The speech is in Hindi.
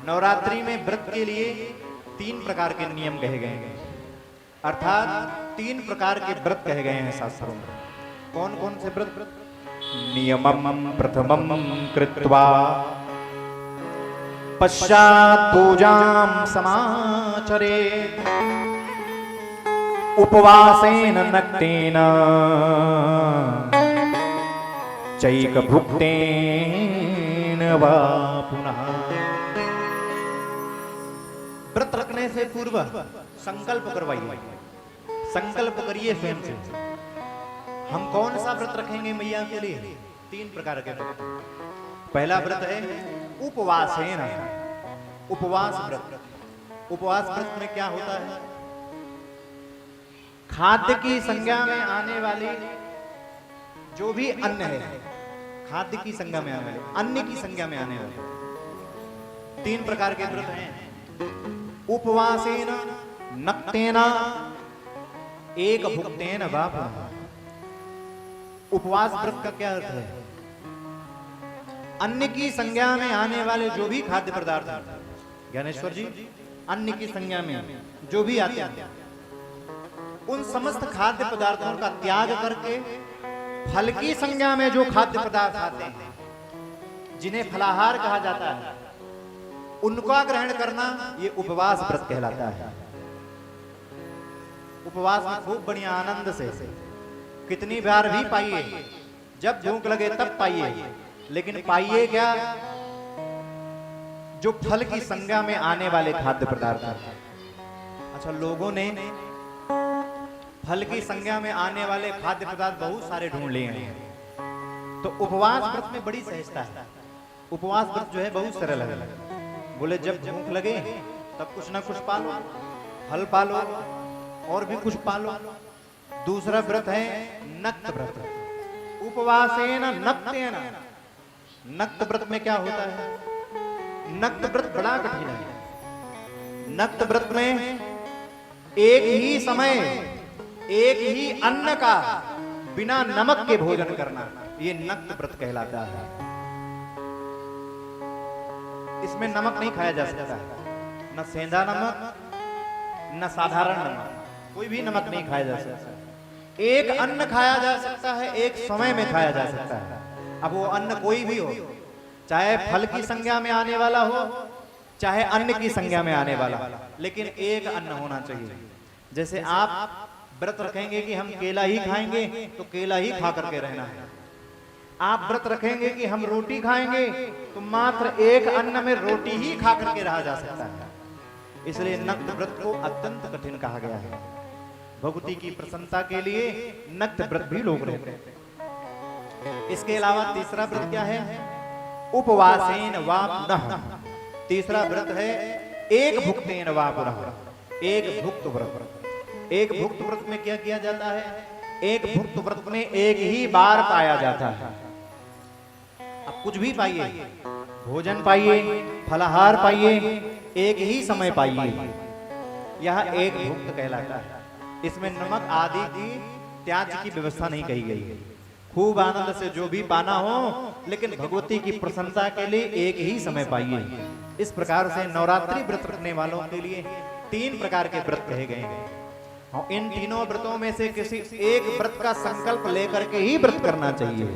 नवरात्रि में व्रत के लिए 3 प्रकार के नियम कहे गए हैं, अर्थात 3 प्रकार के व्रत कहे गए हैं शास्त्रों में। कौन कौन से व्रत? नियमम प्रथमम कृत्वा पश्चात पूजाम समाचरेत् उपवासेन नक्तेन चैक भुक्तेन वा पुनः। व्रत रखने से पूर्व संकल्प करवाइए, संकल्प करिए स्वयं से। हम कौन सा व्रत रखेंगे मैया के लिए? 3 प्रकार के व्रत। पहला व्रत है उपवासेन, उपवास व्रत। उपवास व्रत में क्या होता है? खाद्य की संज्ञा में आने वाली जो भी अन्न है, खाद्य की संज्ञा में आने वाले, अन्न की संज्ञा में आने वाले 3 प्रकार के व्रत हैं। उपवासेन नक्तेन एक भुक्तेन वा पुनः। उपवास व्रत का क्या अर्थ है? अन्न की संज्ञा में आने वाले जो भी खाद्य पदार्थ हैं, ज्ञानेश्वर जी, अन्न की संज्ञा में जो भी आते हैं, उन समस्त खाद्य पदार्थों का त्याग करके फल की संज्ञा में जो खाद्य पदार्थ आते हैं, जिन्हें फलाहार कहा जाता है, उनका ग्रहण करना ये उपवास व्रत कहलाता है। उपवास में खूब बढ़िया आनंद से कितनी बार भी पाइए, जब भूख लगे तब पाइए, लेकिन पाइए क्या? जो फल की संज्ञा में आने वाले खाद्य पदार्थ। अच्छा, लोगों ने फल की संज्ञा में आने वाले खाद्य पदार्थ बहुत सारे ढूंढ लिए हैं, तो उपवास व्रत में बड़ी सहजता है। उपवास व्रत जो है बहुत सरल है। बोले जब भूख लगे तब कुछ ना कुछ पालो, फल पालो और भी कुछ पालो। दूसरा व्रत है नक्त व्रत। उपवासेन नक्तेन। नक्त व्रत में क्या होता है? नक्त व्रत बड़ा कठिन है। नक्त व्रत में एक ही समय एक ही अन्न का बिना नमक के भोजन करना, ये नक्त व्रत कहलाता है। इसमें नमक नहीं खाया जा सकता है, न सेंधा नमक न साधारण नमक, कोई भी नमक नहीं खाया जा सकता। एक अन्न खाया जा सकता है, एक समय में खाया जा सकता है। अब वो अन्न कोई भी हो, चाहे फल की संज्ञा में आने वाला हो, चाहे अन्न की संज्ञा में आने वाला, लेकिन एक अन्न होना चाहिए। जैसे आप व्रत रखेंगे कि हम केला ही खाएंगे, तो केला ही खा करके रहना है। आप व्रत रखेंगे कि हम रोटी खाएंगे, तो मात्र एक अन्न में रोटी ही खा करके रहा जा सकता है। इसलिए नक्त व्रत को अत्यंत कठिन कहा गया है। भगवती की प्रसन्नता के लिए नक्त व्रत भी लोग रहते हैं। इसके अलावा तीसरा व्रत क्या है? उपवासेन वा पुनः। तीसरा व्रत है एक भुक्तेन वा पुनः, एक भुक्त व्रत। एक भुक्त व्रत में क्या किया जाता है? एक भुक्त व्रत में एक ही बार पाया जाता है। अब कुछ भी पाइए, भोजन पाइए, फलाहार पाइए, एक ही समय पाइए, यह एक भुक्त कहलाता है। इसमें नमक आदि की त्याग की व्यवस्था नहीं कही गई है। खूब आनंद से जो भी पाना हो, लेकिन भगवती की प्रसन्नता के लिए एक ही समय पाइए। इस प्रकार से नवरात्रि व्रत रखने वालों के लिए 3 प्रकार के व्रत कहे गए हैं। इन तीनों व्रतों में से किसी एक व्रत का संकल्प लेकर के ही व्रत करना चाहिए।